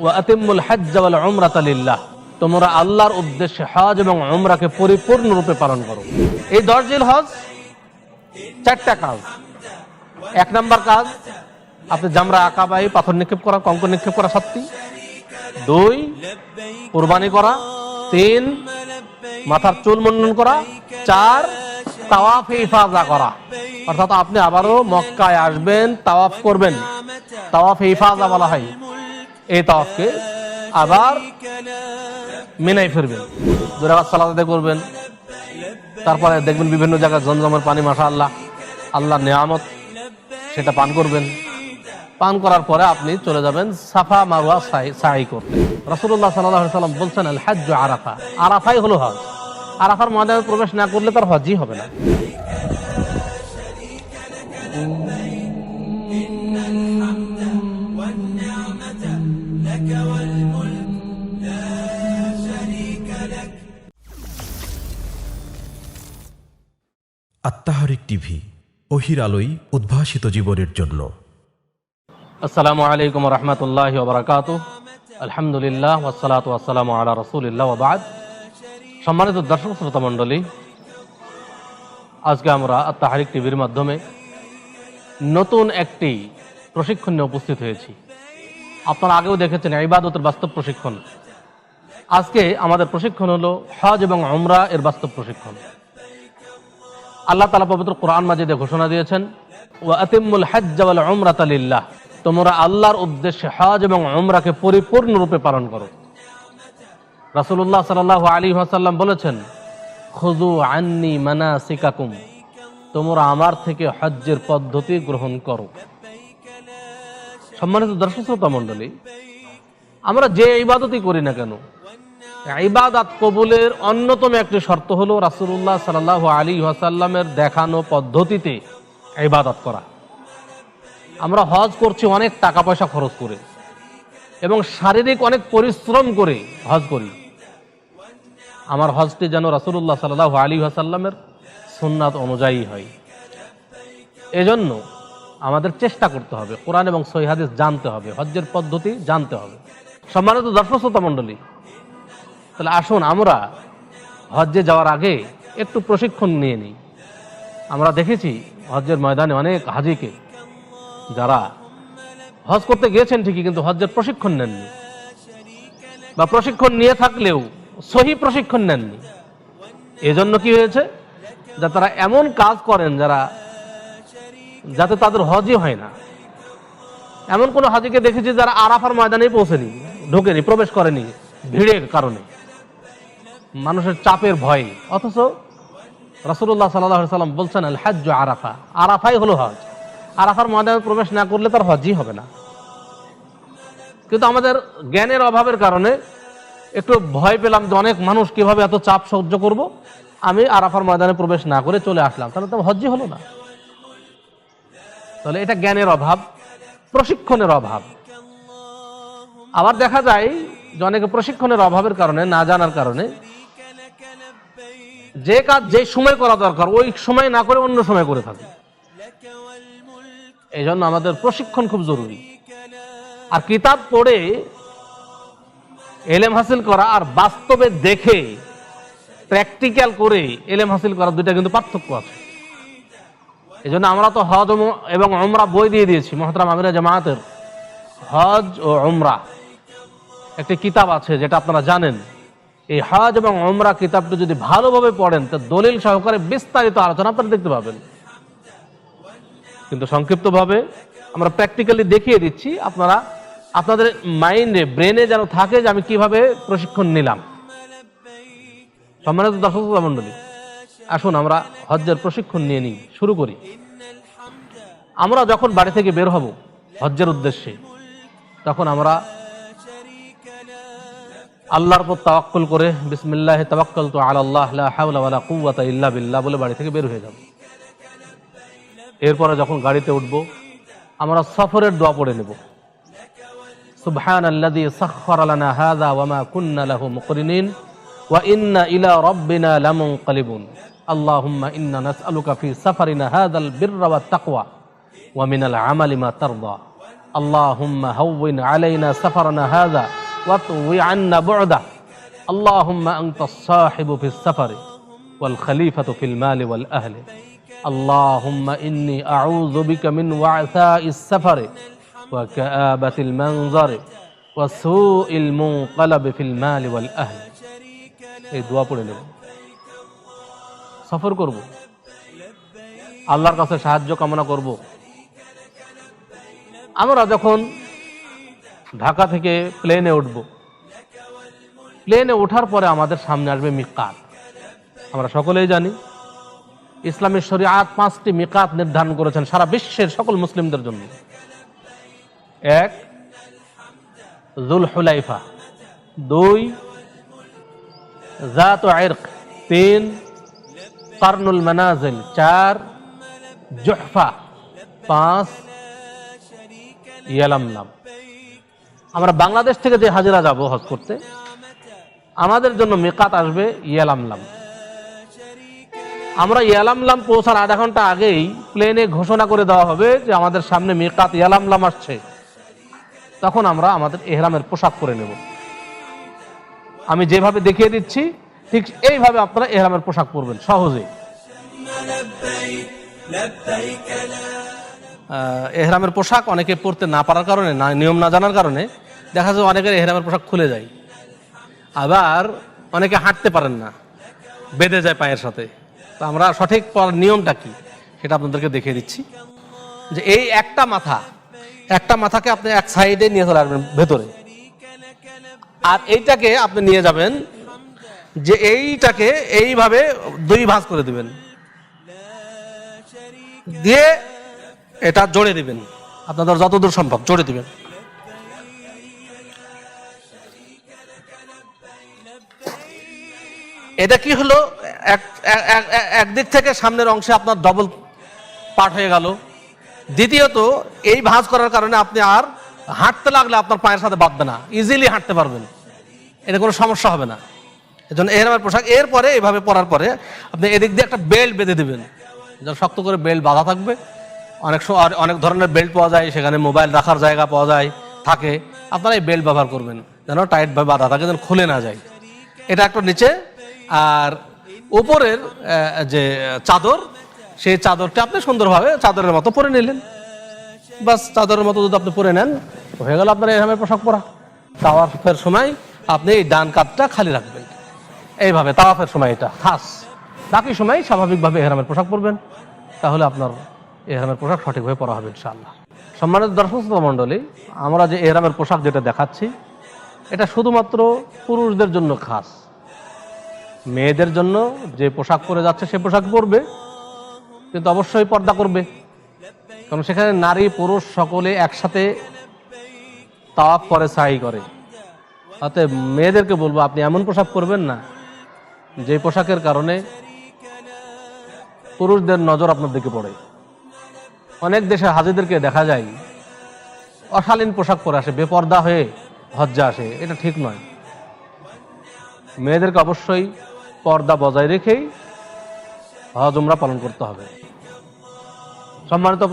ওয়া আতিম্মুল হজ্জ ওয়াল উমরাতা লিল্লাহ, তোমরা আল্লাহর উদ্দেশ্যে হজ এবং উমরাকে পরিপূর্ণরূপে পালন করো। এই 10 জিলহজ 4টা কাজ। 1 নম্বর কাজ, আপনি জামরা আকাবায় পাথর নিক্ষেপ করা, কঙ্কর নিক্ষেপ করা সাথী। 2, কুরবানি করা। 3, মাথার চুল মুন্ডন করা। 4, তাওয়াফ ইফাজা করা, অর্থাৎ আপনি আবারও মক্কায় আসবেন, তাওয়াফ করবেন। তাওয়াফ ইফাজা বলা হয়। এই তাওয়াফকে আবার মিনায় ফিরবেন, 2 রাকাত সালাত আদায় করবেন। তারপরে দেখবেন বিভিন্ন জায়গায় জমজমের পানি, মাশাআল্লাহ, আল্লাহর নিয়ামত, সেটা পান করবেন। পান করার পরে আপনি চলে যাবেন সাফা মারওয়া সাই করতে। রাসূলুল্লাহ সাল্লাল্লাহু আলাইহি ওয়াসাল্লাম বলছেন, আল হজ্জু আরাফা, আরাফাই হলো হজ। আরাফার ময়দানে প্রবেশ না করলে তার হজই হবে না। আত্মাহারিক টিভি, ওহির আলোয় উদ্ভাসিত জীবনের জন্য। আসসালামু আলাইকুম ওয়া রাহমাতুল্লাহি ওয়া বারাকাতুহু। আলহামদুলিল্লাহ ওয়াসসালাতু ওয়াসসালামু আলা রাসূলিল্লাহ ওয়া বা'দ। সম্মানিত দর্শক শ্রোতা মণ্ডলী, আজকে আমরা আত্মাহারিক টিভির মাধ্যমে নতুন একটি প্রশিক্ষণ নিয়ে উপস্থিত হয়েছি। আপনারা আগেও দেখেছেন ইবাদতের বাস্তব প্রশিক্ষণ। আজকে আমাদের প্রশিক্ষণ হলো হজ এবং উমরা এর বাস্তব প্রশিক্ষণ। আল্লাহ তাআলা পবিত্র কোরআন মাজিদে ঘোষণা দিয়েছেন, ওয়া আতিম্মুল হজ্জ ওয়াল উমরাতা লিল্লাহ, তোমরা আল্লাহর উদ্দেশ্যে হজ এবং উমরাকে পরিপূর্ণরূপে পালন করো। রাসূলুল্লাহ সাল্লাল্লাহু আলাইহি ওয়াসাল্লাম বলেছেন, খুযু আন্নী মানাসিকাকুম, তোমরা আমার থেকে হজ্জের পদ্ধতি গ্রহণ করো। সম্মানিত দর্শক শ্রোতা মণ্ডলী, আমরা যে ইবাদতই করি না কেন, ইবাদত কবুলের অন্যতম একটি শর্ত হলো রাসূলুল্লাহ সাল্লাল্লাহু আলাইহি ওয়াসাল্লামের দেখানো পদ্ধতিতে ইবাদত করা। আমরা হজ করছি অনেক টাকা পয়সা খরচ করে এবং শারীরিক অনেক পরিশ্রম করে হজ করি। আমার হজটি যেন রাসূলুল্লাহ সাল্লাল্লাহু আলাইহি ওয়াসাল্লামের সুন্নাত অনুযায়ী হয়। এজন্য আমাদের চেষ্টা করতে হবে, কোরআন এবং সহিহ হাদিস জানতে হবে, হজ্জের পদ্ধতি জানতে হবে। সম্মানিত দর্শক শ্রোতা মণ্ডলী, তাহলে আসুন আমরা হজ্জে যাওয়ার আগে একটু প্রশিক্ষণ নিয়ে নিই। আমরা দেখেছি হজ্জের ময়দানে অনেক হাজিকে যারা হজ করতে গিয়েছেন ঠিকই, কিন্তু হজ্জের প্রশিক্ষণ নেননি, বা প্রশিক্ষণ নিয়ে থাকলেও সহি প্রশিক্ষণ নেননি। এজন্য কি হয়েছে, যে তারা এমন কাজ করেন যাতে তাদের হজই হয় না। এমন কোন হাজিকে দেখেছি যারা আরাফার ময়দানে পৌঁছেনি, ঢোকেনি, প্রবেশ করেনি ভিড়ের কারণে, মানুষের চাপের ভয়ে। অথচ রাসূলুল্লাহ সাল্লাল্লাহু আলাইহি ওয়াসাল্লাম বলছেন, আল হজ্জু আরাফা, আরাফাই হলো হজ। আরাফার ময়দানে প্রবেশ না করলে তার হজই হবে না। কিন্তু আমাদের জ্ঞানের অভাবের কারণে একটু ভয় পেলাম যে অনেক মানুষ কিভাবে এত চাপ সহ্য করব, আমি আরাফার ময়দানে প্রবেশ না করে চলে আসলাম, তাহলে তো হজই হলো না। তাহলে এটা জ্ঞানের অভাব, প্রশিক্ষণের অভাব। আবার দেখা যায় যে অনেকে প্রশিক্ষণের অভাবের কারণে, না জানার কারণে, যে কাজ যে সময় করা দরকার ওই সময় না করে অন্য সময় করে থাকে। এই জন্য আমাদের প্রশিক্ষণ খুব জরুরি। আর কিতাব পড়ে এলেম হাসিল করা আর বাস্তবে দেখে প্র্যাকটিক্যাল করে এলেম হাসিল করা, দুইটা কিন্তু পার্থক্য আছে। এই জন্য আমরা তো হজ এবং উমরা বই দিয়ে দিয়েছি। মুহতারাম আমিরা জামায়াতের হজ ও উমরা একটি কিতাব আছে, যেটা আপনারা জানেন। এই হজ এবং উমরা কিতাবটি যদি ভালোভাবে পড়েন, তো দলিল সহকারে বিস্তারিত আলোচনা আপনারা দেখতে পাবেন। কিন্তু সংক্ষিপ্তভাবে আমরা প্র্যাকটিক্যালি দেখিয়ে দিচ্ছি, আপনারা আপনাদের মাইন্ডে, ব্রেনে যেন থাকে যে আমি কিভাবে প্রশিক্ষণ নিলাম। সম্মানিত দর্শক মণ্ডলী, আসুন আমরা হজ্জের প্রশিক্ষণ নিয়ে নিই, শুরু করি। আমরা যখন বাড়ি থেকে বের হব হজ্জের উদ্দেশ্যে, তখন আমরা আল্লাহর উপর তাওয়াক্কুল করে বিসমিল্লাহি তাওয়াক্কালতু আলাল্লাহ লা হাওলা ওয়ালা কুওয়াতা ইল্লা বিল্লাহ বলে বাড়ি থেকে বের হয়ে যাব। এরপরে যখন গাড়িতে উঠব, আমরা সফরের দোয়া পড়ে নেব। সুবহানাল্লাযী সাখখারা লানা হাযা ওয়া মা কুন্না লাহু মুকরিনিন ওয়া ইন্না ইলা রাব্বিনা লামুনকালিবুন। আল্লাহুম্মা ইন্না নাসআলুকা ফি সাফারিনা হাযাল বিররা ওয়াত তাকওয়া ওয়া মিনাল আমালি মা তারদা। আল্লাহুম্মা হাওয়িন আলাইনা সাফারানা হাযা ওয়া তুই আন্না বু'দা আল্লাহুম্মা আনতাস সাহিবু ফিস সাফারি ওয়াল খলিফাতু ফিল মালি ওয়াল আহলি আল্লাহুম্মা ইন্নী আউযু বিকা মিন ওয়াসাইস সাফারি ওয়া কাআবাতিল মানজারি ওয়া সুইল মুনকালাবি ফিল মালি ওয়াল আহলি। এই দোয়া পড়ে নেব। সফর করব, আল্লাহর কাছে সাহায্য কামনা করব। আমরা যখন ঢাকা থেকে প্লেনে উঠব, প্লেনে ওঠার পরে আমাদের সামনে আসবে মিকাত। আমরা সকলেই জানি ইসলামী শরীআত 5টি মিকাত নির্ধারণ করেছেন সারা বিশ্বের সকল মুসলিমদের জন্য। 1 যুলহুলাইফা, 2 যাতু ইরক, 3 কারনুল মানাজিল, 4 জুহফা, 5 ইয়ালামলাম। আমরা বাংলাদেশ থেকে যে হাজিরা যাব হজ করতে, আমাদের জন্য মিকাত আসবে ইয়ালামলাম। আমরা ইয়ালামলাম পৌঁছার আধা ঘন্টা আগেই প্লেনে ঘোষণা করে দেওয়া হবে যে আমাদের সামনে মিকাত ইয়ালামলাম আসছে। তখন আমরা আমাদের ইহরামের পোশাক পরে নেব। আমি যেভাবে দেখিয়ে দিচ্ছি ঠিক এইভাবে আপনারা ইহরামের পোশাক পরবেন সহজে। ইহরামের পোশাক অনেকে পরতে না পারার কারণে, না নিয়ম না জানার কারণে দেখা যায় অনেকের ইহরামের পোশাক খুলে যায়। আবার অনেকে হাঁটতে পারেন না, বেঁধে যায় পায়ের সাথে। তো আমরা সঠিক নিয়মটা কি সেটা আপনাদেরকে দেখিয়ে দিচ্ছি। যে এই একটা মাথাকে আপনি এক সাইডে নিয়ে চলে আসবেন ভেতরে, আর এইটাকে আপনি নিয়ে যাবেন যে এইটাকে এইভাবে 2 ভাঁজ করে দিবেন, দিয়ে এটা জোড়ে দিবেন। আপনাদের যতদূর সম্ভব জোড়ে দিবেন। এটা কি হলো, একদিক থেকে সামনের অংশে আপনার ডবল পার্ট হয়ে গেল। দ্বিতীয়ত এই ভাঁজ করার কারণে আপনি আর হাঁটতে লাগলে আপনার পায়ের সাথে বাঁধবে না, ইজিলি হাঁটতে পারবেন, এটা কোনো সমস্যা হবে না। এজন্য এরকম পোশাক এরপরে এইভাবে পরার পরে আপনি এদিক দিয়ে একটা বেল্ট বেঁধে দেবেন, যেন শক্ত করে বেল্ট বাঁধা থাকবে। অনেক ধরনের বেল্ট পাওয়া যায়, সেখানে মোবাইল রাখার জায়গা পাওয়া যায় থাকে। আপনারা এই বেল্ট ব্যবহার করবেন যেন টাইটভাবে বাঁধা থাকে, যেন খুলে না যায়। এটা একটা নিচে, আর উপরের যে চাদর, সেই চাদরটা আপনি সুন্দরভাবে চাদরের মতো পরে নিলেন। বাস চাদরের মতো যদি আপনি পরে নেন হয়ে গেল আপনার এরকমের পোশাক পরা। তাওয়াফের সময় আপনি এই ডান কাঁধটা খালি রাখবেন এইভাবে, তাওয়াফের সময় এটা খাস। বাকি সময় স্বাভাবিকভাবে ইহরামের পোশাক পরবেন, তাহলে আপনার ইহরামের পোশাক সঠিকভাবে পরা হবে ইনশাআল্লাহ। সম্মানিত দর্শক মণ্ডলী, আমরা যে ইহরামের পোশাক যেটা দেখাচ্ছি এটা শুধুমাত্র পুরুষদের জন্য খাস। মেয়েদের জন্য যে পোশাক পরে যাচ্ছে সে পোশাক পরবে, কিন্তু অবশ্যই পর্দা করবে, কারণ সেখানে নারী পুরুষ সকলে একসাথে তাওয়াফ করে, সাই করে। অতএব মেয়েদেরকে বলবো আপনি এমন পোশাক পরবেন না যে পোশাকের কারণে পুরুষদের নজর আপনার দিকে পড়ে। অনেক দেশে হাজিদেরকে দেখা যায় অশালীন পোশাক পরে আসে, বেপর্দা হয়ে হজ্জে আসে, এটা ঠিক নয়। মেয়েদেরকে অবশ্যই পর্দা বজায় রেখেই হজ উমরা পালন করতে হবে। সম্মানিত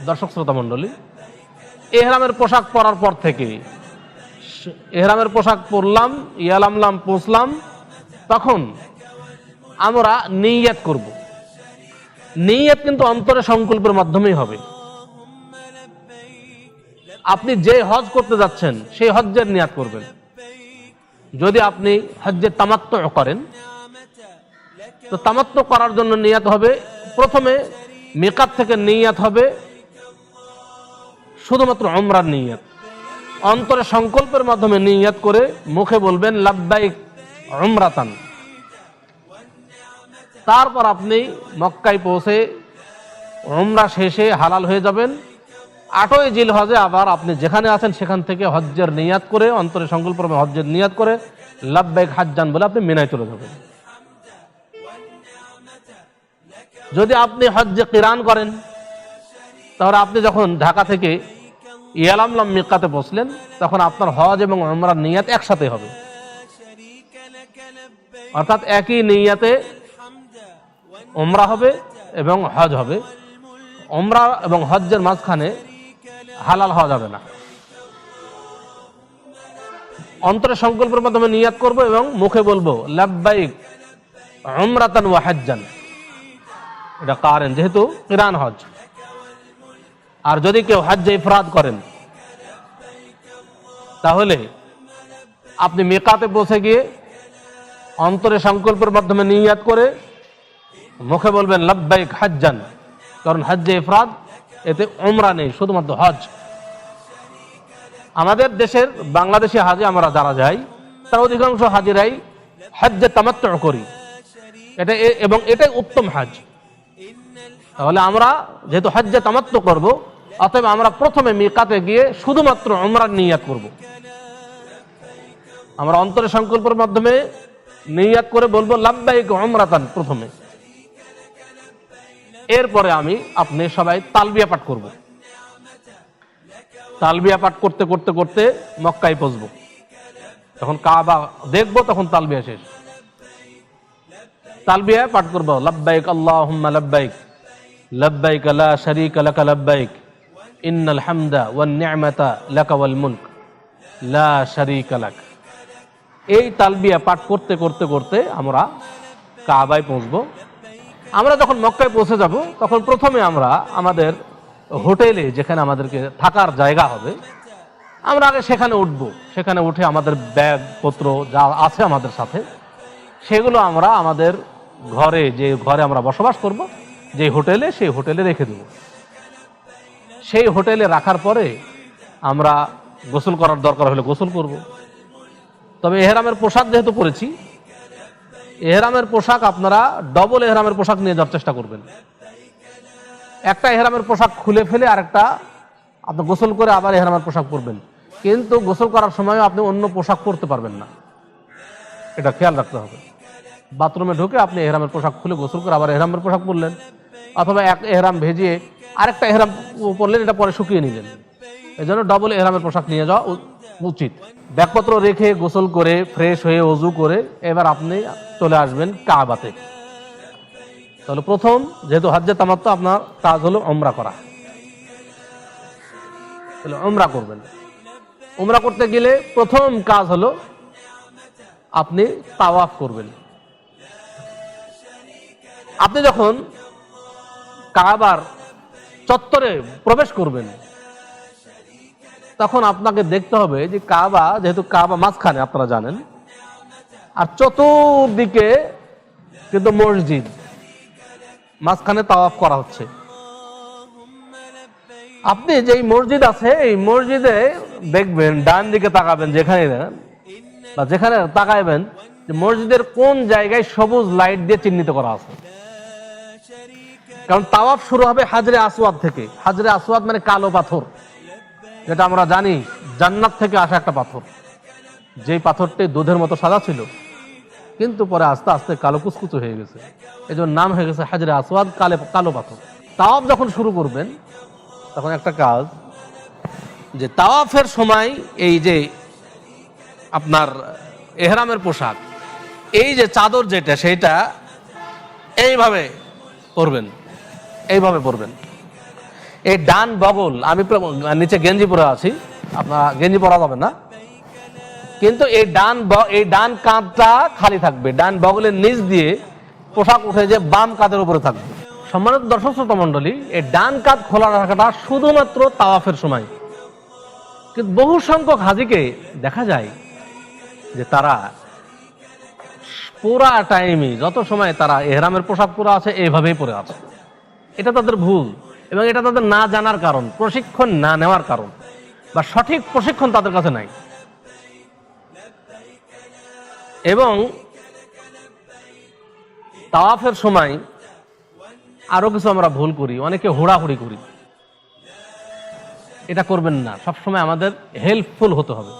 দর্শক শ্রোতা মণ্ডলী, ইহরামের পোশাক পরার পর থেকে, ইহরামের পোশাক পরলাম, ইয়ালামলাম, পৌঁছলাম, তখন আমরা নিয়ত করব। নিয়ত কিন্তু অন্তরে সংকল্পের মাধ্যমেই হবে। আপনি যে হজ করতে যাচ্ছেন সেই হজ্জের নিয়াত করবেন। যদি আপনি হজ্জের তামাত্তু করেন তো তামাত্তু করার জন্য নিয়াত হবে, প্রথমে মিকাত থেকে নিয়াত হবে শুধুমাত্র উমরার নিয়াত। অন্তরে সংকল্পের মাধ্যমে নিয়াত করে মুখে বলবেন লাব্বাইক উমরাতান। তারপর আপনি মক্কায় পৌঁছে উমরা শেষে হালাল হয়ে যাবেন। 8ই জিলহজে আবার আপনি যেখানে আছেন সেখান থেকে হজ্জের নিয়াত করে, অন্তরে সংকল্পে হজ্জের নিয়াত করে লাব্বাইক হাজ্জান বলে আপনি মিনায় চলে যাবেন। যদি আপনি হজ্জে কিরান করেন তাহলে আপনি যখন ঢাকা থেকে ইয়ালামলাম মিকাতে পৌঁছলেন তখন আপনার হজ এবং উমরার নিয়াত একসাথে হবে, অর্থাৎ একই নিয়াতে উমরা হবে এবং হজ হবে। উমরা এবং হজ্জের মাঝখানে হালাল হওয়া যাবে না। অন্তরে সংকল্পের মাধ্যমে নিয়াত করব এবং মুখে বলবো লাব্বাইক উমরাতান ওয়া হাজ্জান, এটা কারেন যেহেতু কিরান হজ। আর যদি কেউ হজ্জে ইফরাদ করেন তাহলে আপনি মিকাতে পৌঁছে গিয়ে অন্তরে সংকল্পের মাধ্যমে নিয়াত করে মুখে বলবেন লাব্বাইক হাজ্জান, কারণ হজ্জে ইফরাদ এতে উমরা নেই, শুধুমাত্র হজ। আমাদের দেশের বাংলাদেশি হাজি আমরা যারা যাই তার অধিকাংশ হাজিরাই হজ্জে তামাত্তু করি, এটা এবং এটাই উত্তম হজ। তাহলে আমরা যেহেতু হজ্জে তামাত্তু করব, অতএব আমরা প্রথমে মিকাতে গিয়ে শুধুমাত্র উমরার নিয়াত করব। আমরা অন্তরে সংকল্পের মাধ্যমে নিয়াত করে বলবো লাব্বাইক উমরাতান প্রথমে, এরপরে আপনি সবাই তালবিয়া পাঠ করব। তালবিয়া পাঠ করতে করতে করতে মক্কায় পৌঁছবো, যখন কাবা দেখবো তখন তালবিয়া শেষ। তালবিয়া পাঠ করবো লাব্বাইক আল্লাহুম্মা লাব্বাইক লাব্বাইক লা শারীকা লাকা লাব্বাইক ইন্নাল হামদা ওয়ান নি'মাতা লাকা ওয়াল মুলক লা শারীকা লাক। এই তালবিয়া পাঠ করতে করতে করতে আমরা কাবায় পৌঁছবো। আমরা যখন মক্কায় পৌঁছে যাব তখন প্রথমে আমরা আমাদের হোটেলে, যেখানে আমাদেরকে থাকার জায়গা হবে, আমরা আগে সেখানে উঠব। সেখানে উঠে আমাদের ব্যাগপত্র যা আছে আমাদের সাথে সেগুলো আমরা আমাদের ঘরে, যে ঘরে আমরা বসবাস করব, যে হোটেলে, সেই হোটেলে রেখে দেব। সেই হোটেলে রাখার পরে আমরা গোসল করার দরকার হলে গোসল করব। তবে এহরামের পোশাক যেহেতু পরেছি, এহরামের পোশাক আপনারা ডবল এহরামের পোশাক নিয়ে যাওয়ার চেষ্টা করবেন। একটা এহরামের পোশাক খুলে ফেলে আরেকটা আপনি গোসল করে আবার এহরামের পোশাক পরবেন, কিন্তু গোসল করার সময় আপনি অন্য পোশাক পরতে পারবেন না, এটা খেয়াল রাখতে হবে। বাথরুমে ঢুকে আপনি এহরামের পোশাক খুলে গোসল করে আবার এহরামের পোশাক পরলেন, অথবা এক এহরাম ভেজিয়ে আরেকটা এহরাম পরলেন, এটা পরে শুকিয়ে নিলেন। এই জন্য ডবল এহরামের পোশাক নিয়ে যাওয়া উচিত। ব্যাগপত্র রেখে গোসল করে ফ্রেশ হয়ে ওযু করে এবার আপনি চলে আসবেন কাবাতে। তাহলে প্রথম, যেহেতু হজ্জে তামাত্তু, আপনার কাজ হলো উমরা করা। তাহলে উমরা করবেন। উমরা করতে গেলে প্রথম কাজ হলো আপনি তাওয়াফ করবেন। আপনি যখন কাবার চত্বরে প্রবেশ করবেন তখন আপনাকে দেখতে হবে যে কাবা, যেহেতু কাবা মাঝখানে আপনারা জানেন, আর চতুর্দিকে কিন্তু মসজিদ, মাঝখানে তাওয়াফ করা হচ্ছে। আপনি যেই মসজিদ আছে এই মসজিদে দেখবেন, ডান দিকে তাকাবেন, যেখানে তাকাইবেন যে মসজিদের কোন জায়গায় সবুজ লাইট দিয়ে চিহ্নিত করা আছে। কারণ তাওয়াফ শুরু হবে হাজরে আসওয়াদ থেকে। হাজরে আসওয়াদ মানে কালো পাথর, যেটা আমরা জানি জান্নাত থেকে আসা একটা পাথর। যেই পাথরটি দুধের মতো সাদা ছিল, কিন্তু পরে আস্তে আস্তে কালো কুচকুচো হয়ে গেছে, এই জন্য নাম হয়ে গেছে হাজরে আসওয়াদ, কালো পাথর। তাওয়াফ যখন শুরু করবেন তখন একটা কাজ, যে তাওয়াফের সময় এই যে আপনার এহরামের পোশাক, এই যে চাদর যেটা, সেইটা এইভাবে পরবেন, এইভাবে পরবেন। এই ডান বগল, আমি নিচে গেঞ্জি পরে আছি, আপনারা গেঞ্জি পরা যাবে না, কিন্তু এই ডান কাঁধটা খালি থাকবে। ডান বগলের নিচ দিয়ে পোশাক উঠে যে বাম কাঁধের উপরে থাকবে। সম্মানিত দর্শক শ্রোতা মণ্ডলী, এই ডান কাঁধ খোলা রাখাটা শুধুমাত্র তাওয়াফের সময়। কিন্তু বহু সংখ্যক হাজিকে দেখা যায় যে তারা পুরা টাইমই, যত সময় তারা এহরামের পোশাক পরে আছে, এইভাবেই পরে আছে। এটা তাদের ভুল, এবং এটা তাদের না জানার কারণ, প্রশিক্ষণ না নেওয়ার কারণ, বা সঠিক প্রশিক্ষণ তাদের কাছে নাই। এবং তাওয়াফের সময় আরো কিছু আমরা ভুল করি, অনেকে হুড়াহুড়ি করি। এটা করবেন না। সবসময় আমাদের হেল্পফুল হতে হবে,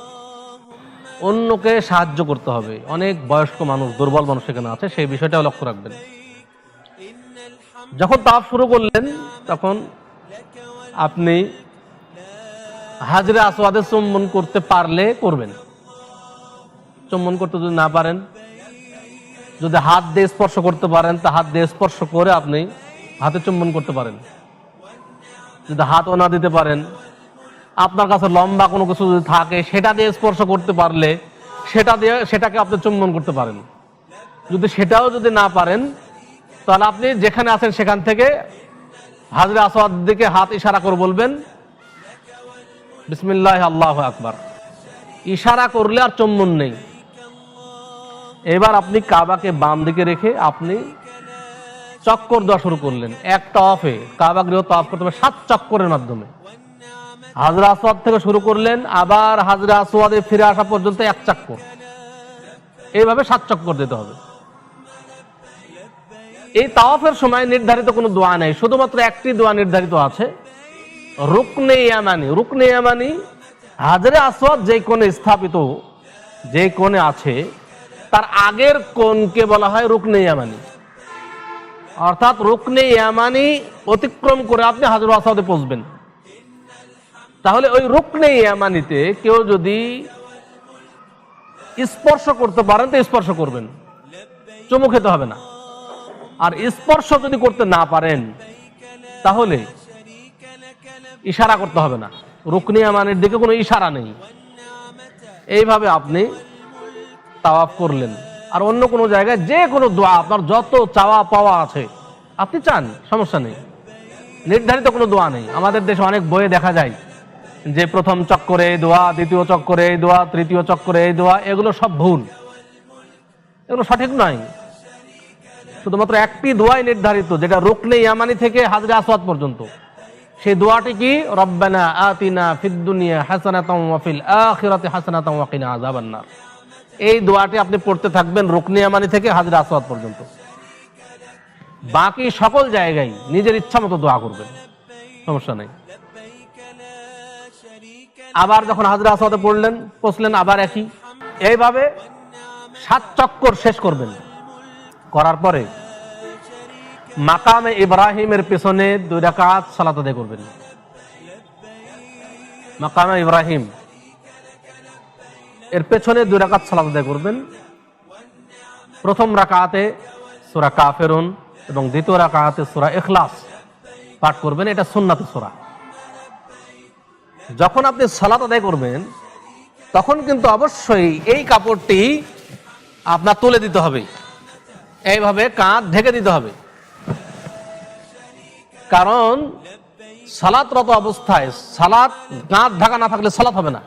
অন্যকে সাহায্য করতে হবে। অনেক বয়স্ক মানুষ, দুর্বল মানুষ সেখানে আছে, সেই বিষয়টাও লক্ষ্য রাখবেন। যখন তাওয়াফ শুরু করলেন তখন আপনি হাজরে আসওয়াদে চুম্বন করতে পারলে করবেন। চুম্বন করতে যদি না পারেন, যদি হাত দিয়ে স্পর্শ করতে পারেন তা হাত দিয়ে স্পর্শ করে আপনি হাতে চুম্বন করতে পারেন। যদি হাতও না দিতে পারেন আপনার কাছে লম্বা কোনো কিছু যদি থাকে সেটা দিয়ে স্পর্শ করতে পারলে সেটাকে আপনি চুম্বন করতে পারেন। যদি সেটাও যদি না পারেন তাহলে আপনি যেখানে আছেন সেখান থেকে হাজরে আসওয়াদ দিকে হাত ইশারা করে বলবেন বিসমিল্লাহ আল্লাহু আকবার। ইশারা করলে আর চুম্বন নেই। এবার আপনি কাবাকে বাম দিকে রেখে আপনি চক্কর দেওয়া শুরু করলেন। এক তওয়াফে কাবা গৃহ তওয়াফ করতে হবে 7 চক্করের মাধ্যমে। হাজরে আসওয়াদ থেকে শুরু করলেন, আবার হাজরে আসওয়াদে ফিরে আসা পর্যন্ত 1 চক্কর, এইভাবে 7 চক্কর দিতে হবে। এই তাওয়াফের সময় নির্ধারিত কোনো দোয়া নেই, শুধুমাত্র একটি দোয়া নির্ধারিত আছে, রুকনে ইয়ামানি। রুকনে ইয়ামানি হাজরে আসওয়াদ যে কোণে স্থাপিত, যে কোণে আছে তার আগের কোণকে বলা হয় রুকনে ইয়ামানি। অর্থাৎ রুকনে ইয়ামানি অতিক্রম করে আপনি হাজরে আসওয়াদে পৌঁছবেন। তাহলে ওই রুকনে ইয়ামানিতে কেউ যদি স্পর্শ করতে পারেন তো স্পর্শ করবেন, চুমু খেতে হবে না। আর স্পর্শ যদি করতে না পারেন তাহলে ইশারা করতে হবে না। রুকনে ইয়ামানির দিকে কোনো ইশারা নেই। এইভাবে আপনি তাওয়াফ করলেন। আর অন্য কোনো জায়গায় যে কোনো দোয়া, আপনার যত চাওয়া পাওয়া আছে আপনি চান, সমস্যা নেই। নির্ধারিত কোনো দোয়া নেই। আমাদের দেশে অনেক বইয়ে দেখা যায় যে প্রথম চক্করে এই দোয়া, দ্বিতীয় চক্করে এই দোয়া, তৃতীয় চক্করে এই দোয়া, এগুলো সব ভুল, এগুলো সঠিক নয়। শুধুমাত্র একটি দোয়াই নির্ধারিত, যেটা রুকনে ইয়ামানি থেকে হাজরে আসওয়াদ পর্যন্ত। সেই দোয়াটি কি? রব্বানা আতিনা ফিদ দুনিয়া হাসানাতাও ওয়া ফিল আখিরাতি হাসানাতাও ওয়া কিনা আযাবান নার। এই দোয়াটি আপনি পড়তে থাকবেন রুকনে ইয়ামানি থেকে হাজরে আসওয়াদ পর্যন্ত। বাকি সকল জায়গায় নিজের ইচ্ছা মতো দোয়া করবেন, সমস্যা নেই। আবার যখন হাজরে আসওয়াদে পৌঁছলেন আবার একই, এইভাবে 7 চক্কর শেষ করবেন। করার পরে মাকামে ইব্রাহিমের পেছনে 2 রাকাত সালাত আদায় করবেন। মাকামে ইব্রাহিম এর পেছনে 2 রাকাত সালাত আদায় করবেন। প্রথম রাকাতে সূরা কাফিরুন এবং দ্বিতীয় রাকাতে সূরা ইখলাস পাঠ করবেন। এটা সুন্নাত সূরা। যখন আপনি সালাত আদায় করবেন তখন কিন্তু অবশ্যই এই কাপড়টি আপনার তুলে দিতে হবে, এইভাবে কাঁধ ঢেকে দিতে হবে। কারণ সালাতরত অবস্থায় সালাত কাঁধ ঢাকা না থাকলে সালাত হবে না।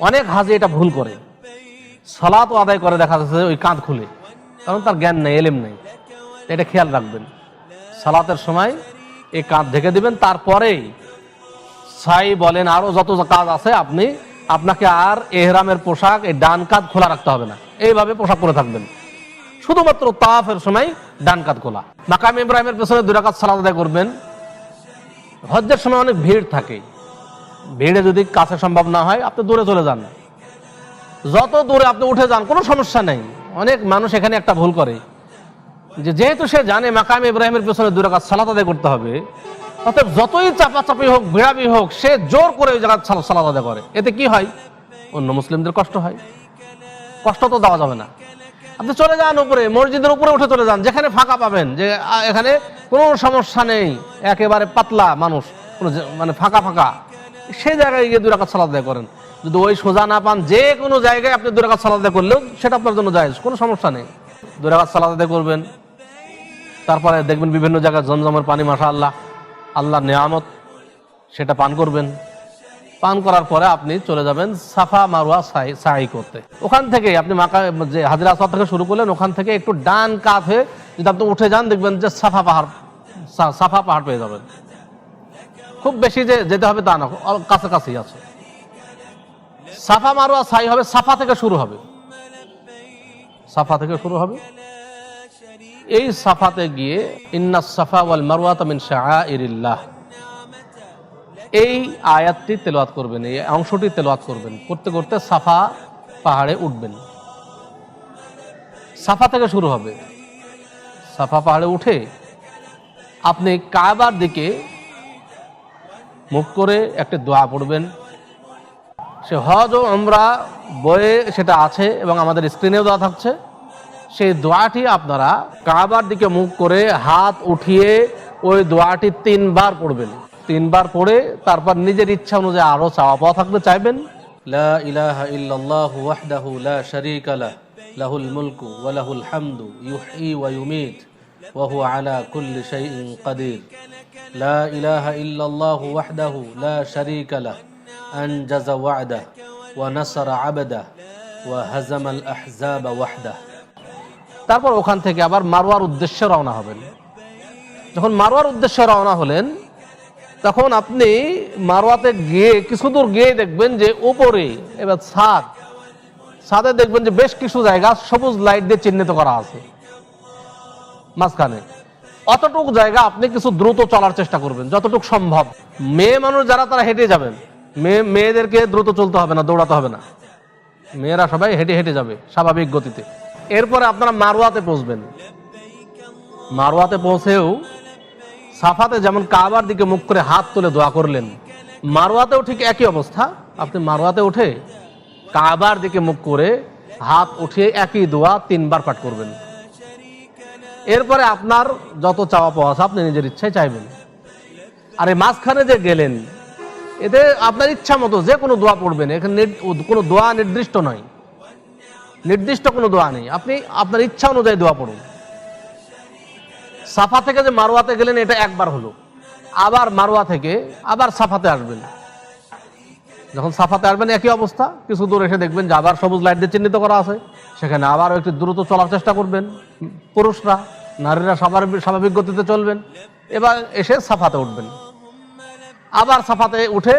অনেক হাজি এটা ভুল করে, সালাত আদায় করে দেখা যাচ্ছে ওই কাঁধ খুলে, কারণ তার জ্ঞান নেই, এলেম নেই। এটা খেয়াল রাখবেন, সালাতের সময় এই কাঁধ ঢেকে দিবেন। তারপরে সাই বলেন আরো যত কাজ আছে আপনাকে আর এহরামের পোশাক এই ডান কাঁধ খোলা রাখতে হবে না, এইভাবে পোশাক পরে থাকবেন। শুধুমাত্র তাওয়াফের সময় ডান কাঁধ খোলা। মাকাম ইব্রাহিমের পেছনে 2 রাকাত সালাত আদায় করবেন। হজ্জের সময় অনেক ভিড় থাকে, ভিড়ে যদি কাছে সম্ভব না হয় আপনি দূরে চলে যান, যত দূরে আপনি উঠে যান কোনো সমস্যা নেই। অনেক মানুষ এখানে একটা ভুল করে যে যেহেতু সে জানে মাকাম ইব্রাহিমের পেছনে 2 রাকাত সালাত আদায় করতে হবে, অতএব যতই চাপাচাপি হোক ভিড়াবি হোক সে জোর করে ওই জায়গায় সালাত আদায় করে। এতে কি হয়? অন্য মুসলিমদের কষ্ট হয়। কষ্ট তো দেওয়া যাবে না। আপনি চলে যান উপরে, মসজিদের উপরে উঠে চলে যান, যেখানে ফাঁকা পাবেন, যে এখানে কোনো সমস্যা নেই, একেবারে পাতলা মানুষ, কোনো মানে ফাঁকা ফাঁকা, সেই জায়গায় গিয়ে 2 রাকাত সালাত আদায় করেন। যদি ওই সোজা না পান, যে কোনো জায়গায় আপনি 2 রাকাত সালাত আদায় করলেও সেটা আপনার জন্য জায়েজ, কোনো সমস্যা নেই। 2 রাকাত সালাত আদায় করবেন। তারপরে দেখবেন বিভিন্ন জায়গায় জমজমের পানি, মাশাআল্লাহ, আল্লাহর নিয়ামত, সেটা পান করবেন। পান করার পরে আপনি চলে যাবেন সাফা মারওয়া সাই করতে। ওখান থেকে আপনি যে হাজরে আসওয়াদ থেকে শুরু করলেন, ওখান থেকে একটু ডান কাত হয়ে যদি আপনি উঠে যান দেখবেন যে সাফা পাহাড় পেয়ে যাবেন। খুব বেশি যে যেতে হবে তা না, কাছাকাছি আছে। সাফা মারওয়া সাই হবে, সাফা থেকে শুরু হবে, সাফা থেকে শুরু হবে। এই সাফাতে গিয়ে ইন্নাস সাফা ওয়াল মারওয়াতা মিন শাআইরিল্লাহ, এই আয়াতটি তেলাওয়াত করবেন, এই অংশটি তেলাওয়াত করবেন। করতে করতে সাফা পাহাড়ে উঠবেন। সাফা থেকে শুরু হবে। সাফা পাহাড়ে উঠে আপনি কাবার দিকে মুখ করে একটা দোয়া পড়বেন। সে হজ ও উমরা বইয়ে সেটা আছে এবং আমাদের স্ক্রিনেও দেওয়া থাকছে। সেই দোয়াটি আপনারা কাবার দিকে মুখ করে হাত উঠিয়ে ওই দোয়াটি 3 বার পড়বেন। তিনবার পড়ে তারপর নিজের ইচ্ছা অনুযায়ী আরো চাওয়া পাওয়া থাকলে চাইবেন। লা ইলাহা ইল্লাল্লাহু ওয়াহদাহু লা শারীকা লাহু লাহুল মুলকু ওয়া লাহুল হামদু ইউহয়ী ওয়া ইউমীত ওয়া হুয়া আলা কুল্লি শাইইন কাদির। লা ইলাহা ইল্লাল্লাহু ওয়াহদাহু লা শারীকা লাহু আনজাযা ওয়া'দাহু ওয়া নাসারা 'আবদাহু ওয়া হাযামাল আহযাবা ওয়াহদাহু। তারপর ওখান থেকে আবার মারওয়ার উদ্দেশ্যে রওনা হবেন। যখন মারওয়ার উদ্দেশ্যে রওনা হলেন তখন আপনি মারওয়াতে গিয়ে কিছু দূর গিয়ে দেখবেন যে উপরে এবার ছাদে দেখবেন যে বেশ কিছু জায়গা সবুজ লাইট দিয়ে চিহ্নিত করা আছে মাঝখানে। অতটুকু জায়গা আপনি কিছু দ্রুত চলার চেষ্টা করবেন যতটুকু সম্ভব। মেয়ে মানুষ যারা তারা হেঁটে যাবেন, মেয়েদেরকে দ্রুত চলতে হবে না, দৌড়াতে হবে না, মেয়েরা সবাই হেঁটে হেঁটে যাবে স্বাভাবিক গতিতে। এরপরে আপনারা মারওয়াতে পৌঁছবেন। মারওয়াতে পৌঁছেও সাফাতে যেমন কাবার দিকে মুখ করে হাত তুলে দোয়া করলেন, মারওয়াতেও ঠিক একই অবস্থা। আপনি মারওয়াতে উঠে কাবার দিকে মুখ করে হাত উঠিয়ে একই দোয়া 3 বার পাঠ করবেন। এরপরে আপনার যত চাওয়া পাওয়া আছে আপনি নিজের ইচ্ছায় চাইবেন। আর এই মাঝখানে যে গেলেন এতে আপনার ইচ্ছা মতো যে কোনো দোয়া পড়বেন। এখানে কোনো দোয়া নির্দিষ্ট নয়, নির্দিষ্ট কোনো দোয়া নেই, আপনি আপনার ইচ্ছা অনুযায়ী দোয়া পড়ুন। সাফা থেকে যে মারওয়াতে গেলেন এটা একবার হলো, আবার মারওয়া থেকে আবার সাফাতে আসবেন। যখন সাফাতে আসবেন একই অবস্থা, কিছু দূর এসে দেখবেন যে আবার সবুজ লাইট দিয়ে চিহ্নিত করা আছে, সেখানে আবার একটু দ্রুত চলার চেষ্টা করবেন পুরুষরা, নারীরা স্বাভাবিক গতিতে চলবেন। এবার এসে সাফাতে উঠবেন, আবার সাফাতে উঠে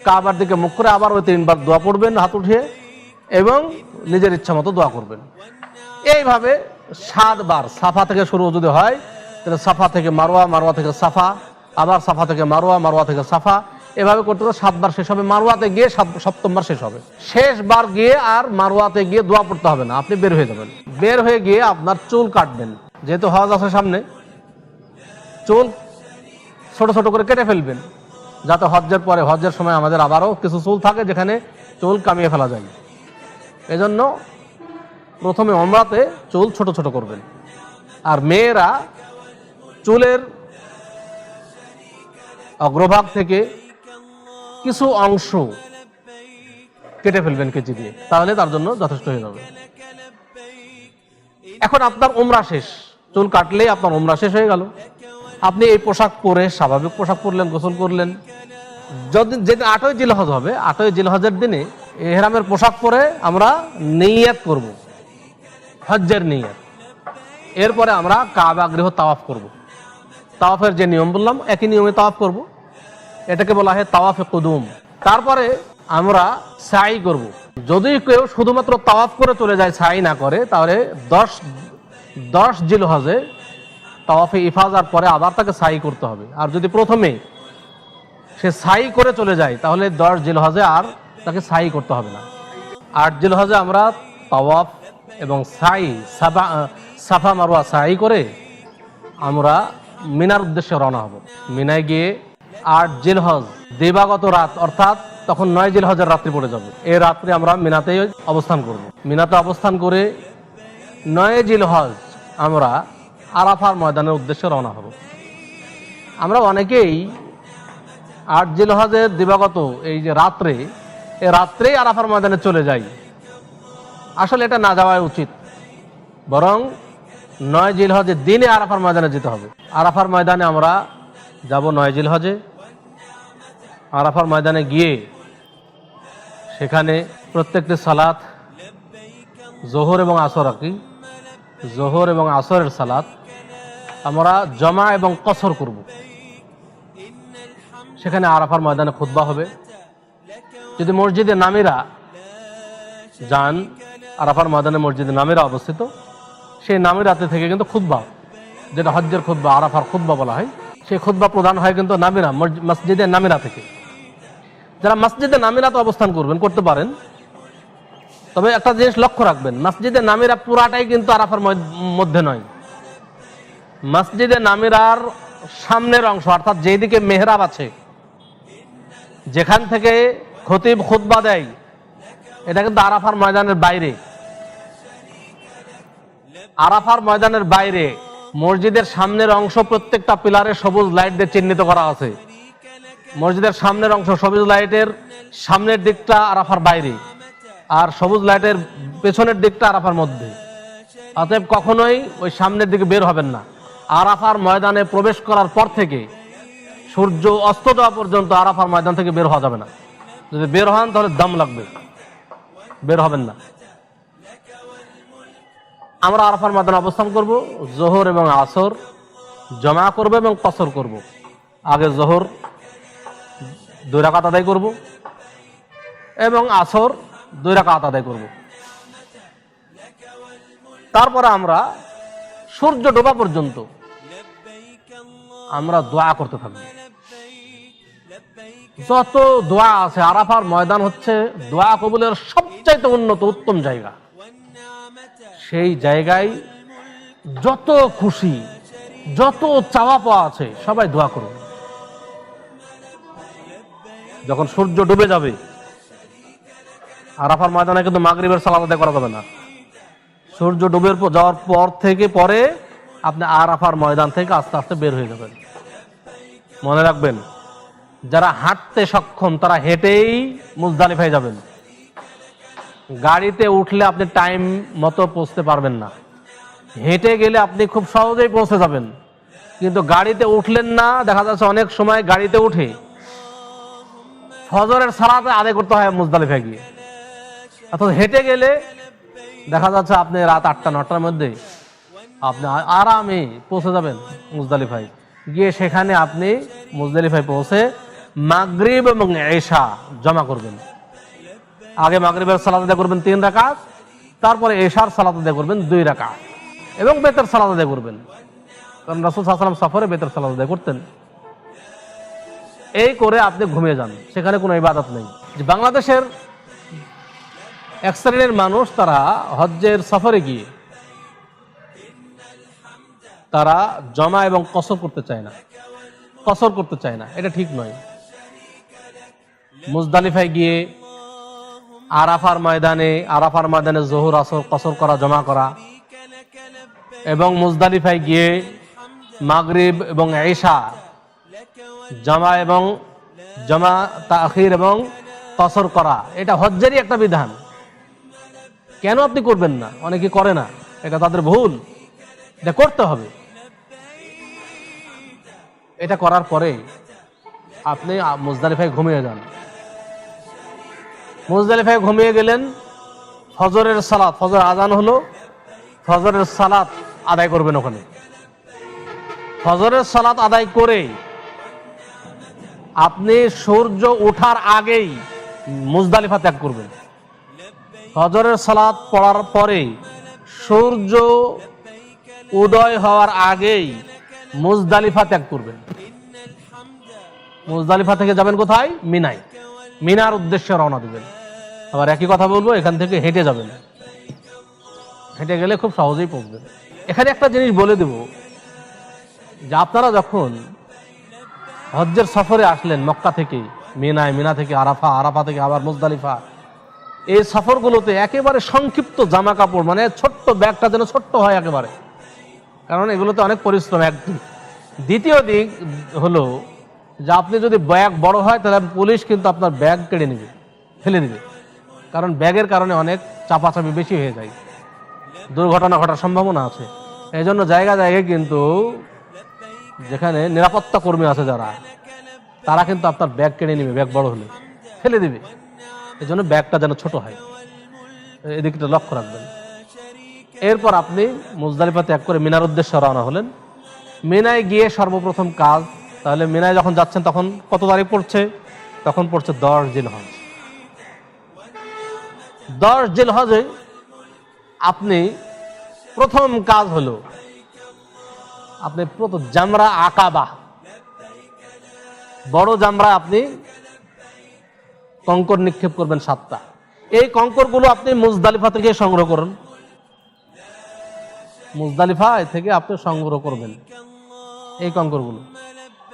কাবার দিকে মুখ করে আবার ওই 3 বার দোয়া পড়বেন হাত উঠিয়ে এবং নিজের ইচ্ছা মতো দোয়া করবেন। এইভাবে 7 বার সাফা থেকে শুরু যদি হয় তাহলে সাফা থেকে মারওয়া, মারওয়া থেকে সাফা, আবার সাফা থেকে মারওয়া, মারওয়া থেকে সাফা, এভাবে করতে করতে 7 বার শেষ হবে। মারওয়াতে গিয়ে 7ম বার শেষ হবে। শেষবার গিয়ে আর মারওয়াতে গিয়ে দোয়া পড়তে হবে না, আপনি বের হয়ে যাবেন। বের হয়ে গিয়ে আপনার চুল কাটবেন, যেহেতু হজ আছে সামনে, চুল ছোট ছোট করে কেটে ফেলবেন, যাতে হজ্জের পরে হজ্জের সময় আমাদের আবারও কিছু চুল থাকে যেখানে চুল কামিয়ে ফেলা যায়। এজন্য প্রথমে ওমরাতে চুল ছোট ছোট করবেন। আর মেয়েরা চুলের অগ্রভাগ থেকে কিছু অংশ কেটে ফেলবেন কেচি দিয়ে, তাহলে তার জন্য যথেষ্ট হয়ে যাবে। এখন আপনার উমরা শেষ, চুল কাটলেই আপনার উমরা শেষ হয়ে গেল। আপনি এই পোশাক পরে স্বাভাবিক পোশাক পরলেন, গোসল করলেন। যেদিন 8ই জিলহজ হবে, 8ই জিলহজের দিনে ইহরামের পোশাক পরে আমরা নিয়ত করব, হজ্জের নিয়ত। এরপরে আমরা কাবা গৃহ তাওয়াফ করব। তাওয়াফের যে নিয়ম বললাম একই নিয়মে তাওয়াফ করব, এটাকে বলা হয় তাওয়াফে কুদুম। তারপরে আমরা সাই করব। যদি কেউ শুধুমাত্র তাওয়াফ করে চলে যায়, সাই না করে, তাহলে 10 জিলহজে তাওয়াফে ইফাজার পরে আবার তাকে সাই করতে হবে। আর যদি প্রথমে সে সাই করে চলে যায় তাহলে 10 জিলহজে আর তাকে সাই করতে হবে না। 8 জিলহজে আমরা তাওয়াফ এবং সাই, সাফা মারওয়া সাই করে আমরা মিনার উদ্দেশ্যে রওনা হব। মিনায় গিয়ে 8 জিলহজ দিবাগত রাত, অর্থাৎ তখন 9 জিলহজের রাত্রি পড়ে যাবে। এই রাত্রে আমরা মিনাতে অবস্থান করব। মিনাতে অবস্থান করে 9 জিলহজ আমরা আরাফার ময়দানের উদ্দেশ্যে রওনা হব। আমরা অনেকেই 8 জিলহজের দিবাগত এই যে রাত্রে, এই রাত্রেই আরাফার ময়দানে চলে যাই। আসলে এটা না যাওয়াই উচিত, বরং 9 জিলহজের দিনে আরাফার ময়দানে যেতে হবে। আরাফার ময়দানে আমরা যাব 9 জিলহজে। আরাফার ময়দানে গিয়ে সেখানে প্রত্যেকটি সালাত জোহর এবং আসর রাখি, জোহর এবং আসরের সালাত আমরা জমা এবং কসর করব। সেখানে আরাফার ময়দানে খুতবা হবে। যদি মসজিদে নামিরা যান, আরাফার ময়দানে মসজিদে নামিরা অবস্থিত, সেই নামিরাতে থেকে কিন্তু খুতবা, যেটা হজ্জের খুতবা, আরাফার খুতবা বলা হয়, সেই খুতবা প্রদান হয় কিন্তু নামিরা, মসজিদে নামিরা থেকে। যারা মসজিদে নামিরাতে অবস্থান করবেন করতে পারেন, তবে একটা জিনিস লক্ষ্য রাখবেন, মসজিদে নামিরা পুরাটাই কিন্তু আরাফার মধ্যে নয়। মসজিদে নামিরার সামনের অংশ, অর্থাৎ যেদিকে মেহরাব আছে, যেখান থেকে খতিব খুতবা দেয়, এটা কিন্তু আরাফার ময়দানের বাইরে। আরাফার ময়দানের বাইরে মসজিদের সামনের অংশ প্রত্যেকটা পিলারে সবুজ লাইট দিয়ে চিহ্নিত করা আছে। মসজিদের সামনের অংশ সবুজ লাইটের সামনের দিকটা আরাফার বাইরে, আর সবুজ লাইটের পেছনের দিকটা আরাফার মধ্যে। অতএব কখনোই ওই সামনের দিকে বের হবেন না। আরাফার ময়দানে প্রবেশ করার পর থেকে সূর্য অস্ত যাওয়া পর্যন্ত আরাফার ময়দান থেকে বের হওয়া যাবে না। যদি বের হন তাহলে দম লাগবে, বের হবেন না। আমরা আরাফার ময়দানে অবস্থান করব, জোহর এবং আসর জমা করব এবং কসর করব। আগে জোহর 2 রাকাত আদায় করব এবং আসর 2 রাকাত আদায় করব। তারপরে আমরা সূর্য ডোবা পর্যন্ত আমরা দোয়া করতে থাকব। যত দোয়া আছে, আরাফার ময়দান হচ্ছে দোয়া কবুলের সবচাইতে উন্নত উত্তম জায়গা। সেই জায়গায় যত খুশি, যত চাওয়া পাওয়া আছে সবাই দোয়া করবে। যখন সূর্য ডুবে যাবে, আরাফার ময়দানে কিন্তু মাগরিবের সালাত আদায় করা যাবে না। সূর্য ডুবে যাওয়ার পর থেকে পরে আপনি আরাফার ময়দান থেকে আস্তে আস্তে বের হয়ে যাবেন। মনে রাখবেন, যারা হাঁটতে সক্ষম তারা হেঁটেই মুজদালিফায় যাবেন। গাড়িতে উঠলে আপনি টাইম মতো পৌঁছতে পারবেন না। হেঁটে গেলে আপনি খুব সহজেই পৌঁছে যাবেন, কিন্তু গাড়িতে উঠলেন না। দেখা যাচ্ছে অনেক সময় গাড়িতে উঠে ফজরের সালাত আদায় করতে হয় মুজদালিফায় গিয়ে। অর্থাৎ হেঁটে গেলে দেখা যাচ্ছে আপনি রাত 8টা-9টার মধ্যে আপনি আরামে পৌঁছে যাবেন মুজদালিফায় গিয়ে। সেখানে আপনি মুজদালিফায় পৌঁছে মাগরিব এবং এশা জমা করবেন। আগে মাগরিবের সালাত আদায় করবেন 3 রাকাত, তারপরে এশার সালাত আদায় করবেন 2 রাকাত এবং বেতের সালাত আদায় করবেন। কারণ রাসূল সাল্লাল্লাহু আলাইহি ওয়াসাল্লাম সফরে বেতের সালাত আদায় করতেন। এই করে আপনি ঘুমিয়ে যান, সেখানে কোনো ইবাদত নেই। বাংলাদেশের এক শ্রেণীর মানুষ তারা হজ্জের সফরে গিয়ে তারা জমা এবং কসর করতে চায় না। এটা ঠিক নয়। মুজদালিফায় গিয়ে আরাফার ময়দানে জোহর আসর কসর করা, জমা করা, এবং মুজদালিফায় গিয়ে মাগরিব এবং এশা জমা তাখির এবং কসর করা, এটা হজ্জেরই একটা বিধান। কেন আপনি করবেন না? অনেকে করে না, এটা তাদের ভুল। এটা করতে হবে। এটা করার পরে আপনি মুজদালিফায় ঘুমিয়ে যান। মুজদালিফায় ঘুমিয়ে গেলেন, ফজর আজান হলো, ফজরের সালাত আদায় করবেন। ওখানে ফজরের সালাত আদায় করে আপনি সূর্য ওঠার আগেই মুজদালিফা ত্যাগ করবেন। ফজরের সালাত পড়ার পরে সূর্য উদয় হওয়ার আগেই মুজদালিফা ত্যাগ করবেন। মুজদালিফা থেকে যাবেন কোথায়? মিনায়। মিনার উদ্দেশ্যে রওনা দিবেন। আবার একই কথা বলবো, এখান থেকে হেঁটে যাবেন। হেঁটে গেলে খুব সহজেই পৌঁছবেন। এখানে একটা জিনিস বলে দেব, যে আপনারা যখন হজ্জের সফরে আসলেন মক্কা থেকে মিনায়, মিনা থেকে আরাফা, আরাফা থেকে আবার মুজদালিফা, এই সফরগুলোতে একেবারে সংক্ষিপ্ত জামা কাপড়, মানে ছোট্ট ব্যাগটা যেন ছোট্ট হয় একেবারে, কারণ এগুলোতে অনেক পরিশ্রম। একদিক। দ্বিতীয় দিক হলো যে আপনি যদি ব্যাগ বড় হয় তাহলে পুলিশ কিন্তু আপনার ব্যাগ কেড়ে নেবে, ফেলে দেবে। কারণ ব্যাগের কারণে অনেক চাপাচাপি বেশি হয়ে যায়, দুর্ঘটনা ঘটার সম্ভাবনা আছে। এই জন্য জায়গায় কিন্তু যেখানে নিরাপত্তা কর্মী আছে তারা কিন্তু আপনার ব্যাগ কেড়ে নেবে, ব্যাগ বড় হলে ফেলে দিবে। এই জন্য ব্যাগটা যেন ছোট হয়, এদিকটা লক্ষ্য রাখবেন। এরপর আপনি মুজদালিফা ত্যাগ করে মিনার উদ্দেশ্যে রওনা হলেন। মিনায় গিয়ে সর্বপ্রথম কাজ, তাহলে মিনায় যখন যাচ্ছেন তখন কত তারিখ পড়ছে? তখন পড়ছে 10 জিলহজ। 10 জিলহজে আপনি প্রথম কাজ হলো আপনি জামরা আকাবা, বড় জামরা আপনি কঙ্কর নিক্ষেপ করবেন 7টা। এই কঙ্করগুলো আপনি মুজদালিফা থেকে সংগ্রহ করুন। মুজদালিফা থেকে আপনি সংগ্রহ করবেন এই কঙ্করগুলো।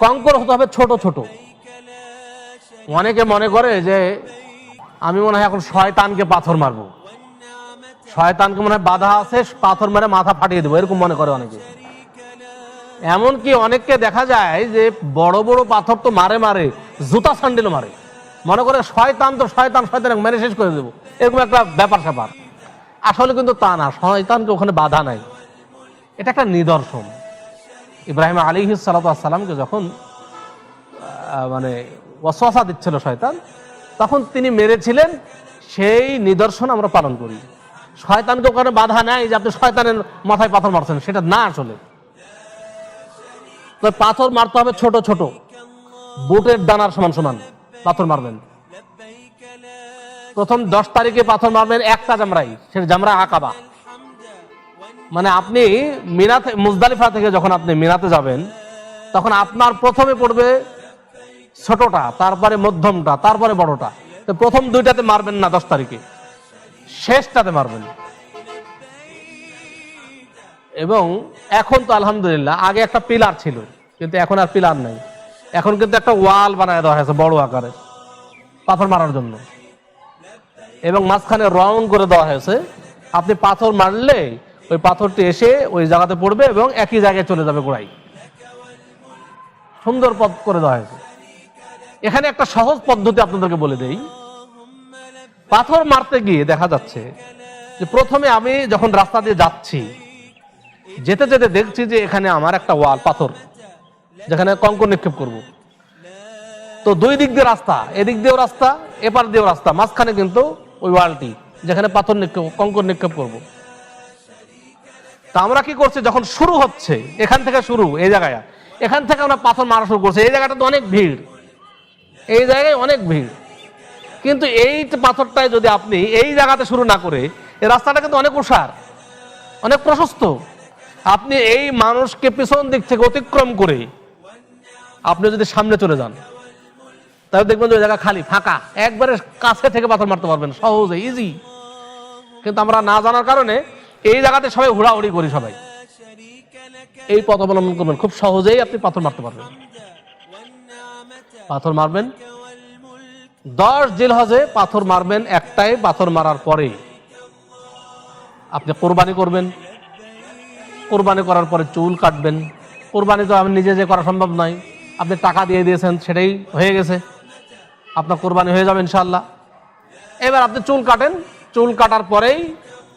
কঙ্কর হতে হবে ছোট ছোট। অনেকে মনে করে যে আমি মনে হয় এখন শয়তানকে পাথর মারবো, শয়তানকে মনে হয় বাধা আছে, পাথর মেরে মাথা ফাটিয়ে দেবো, এরকম মনে করে অনেকে। এমনকি অনেককে দেখা যায় যে বড় বড় পাথর তো মারে মারে, জুতা স্যান্ডেলও মারে, মনে করে শয়তান তো শয়তান, শয়তান মেরে শেষ করে দেবো, এরকম একটা ব্যাপার স্যাপার। আসলে কিন্তু তা না, শয়তানকে ওখানে বাধা নাই। এটা একটা নিদর্শন। ইব্রাহিম আলাইহিস সালামকে যখন মানে ওয়াসওয়াসা দিচ্ছিল শয়তান, তখন তিনি মেরেছিলেন, সেই নিদর্শন আমরা পালন করি। শয়তানকে ওখানে বাধা নাই যে আপনি শয়তানের মাথায় পাথর মারছেন, সেটা না। আসলে তো পাথর মারতে হবে ছোট ছোট, বুটের দানার সমান সমান পাথর মারবেন। প্রথম 10 তারিখে পাথর মারবেন একটা জামরাই, সেটা জামরা আকাবা। মানে আপনি মিনাতে, মুজদালিফা থেকে যখন আপনি মিনাতে যাবেন, তখন আপনার প্রথমে পড়বে ছোটটা, তারপরে মধ্যমটা, তারপরে বড়টা। তো প্রথম 2টাতে মারবেন না 10 তারিখে, শেষটাতে মারবেন। এবং এখন তো আলহামদুলিল্লাহ, আগে একটা পিলার ছিল কিন্তু এখন আর পিলার নাই, এখন কিন্তু একটা ওয়াল বানায় দেওয়া হয়েছে বড় আকারে পাথর মারার জন্য, এবং মাঝখানে রাউন্ড করে দেওয়া হয়েছে। আপনি পাথর মারলে ওই পাথরটি এসে ওই জায়গাতে পড়বে এবং একই জায়গায় চলে যাবে গোড়ায়। সুন্দর পথ করে দেওয়া হয়েছে। এখানে একটা সহজ পদ্ধতি আপনাদেরকে বলে দেই। পাথর মারতে গিয়ে দেখা যাচ্ছে যে প্রথমে আমি যখন রাস্তা দিয়ে যাচ্ছি, যেতে যেতে দেখছি যে এখানে আমার একটা ওয়াল পাথর, যেখানে কঙ্কর নিক্ষেপ করব। তো 2 দিক দিয়ে রাস্তা, এদিক দিয়েও রাস্তা, এপার দিয়েও রাস্তা, মাঝখানে কিন্তু ওই ওয়ালটি, যেখানে পাথর নিক্ষেপ, কঙ্কর নিক্ষেপ করব। তা আমরা কি করছি, যখন শুরু হচ্ছে, এখান থেকে শুরু, এই জায়গায়, এখান থেকে আমরা পাথর মারা শুরু করছি। এই জায়গাটা তো অনেক ভিড়, এই জায়গায় অনেক ভিড়, কিন্তু এই পাথরটায় যদি আপনি এই জায়গাতে শুরু না করে, এই রাস্তাটা কিন্তু অনেক ওসার, অনেক প্রশস্ত, আপনি এই মানুষকে পিছন দিক থেকে অতিক্রম করে আপনি যদি সামনে চলে যান, তাহলে দেখবেন যে ওই জায়গা খালি ফাঁকা, একবারে কাছে থেকে পাথর মারতে পারবেন সহজে, ইজি। কিন্তু আমরা না জানার কারণে এই জায়গাতে সবাই হুড়াহুড়ি করি। সবাই এই পথ অবলম্বন করবেন, খুব সহজেই আপনি পাথর মারতে পারবেন। পাথর মারবেন 10 জিলহজে, পাথর মারবেন একটাই। পাথর মারার পরে আপনি কোরবানি করবেন, কোরবানি করার পরে চুল কাটবেন। কোরবানি তো আমি নিজে যে করা সম্ভব নয়, আপনি টাকা দিয়ে দিয়েছেন, সেটাই হয়ে গেছে, আপনার কোরবানি হয়ে যাবে ইনশাআল্লাহ। এবার আপনি চুল কাটেন, চুল কাটার পরেই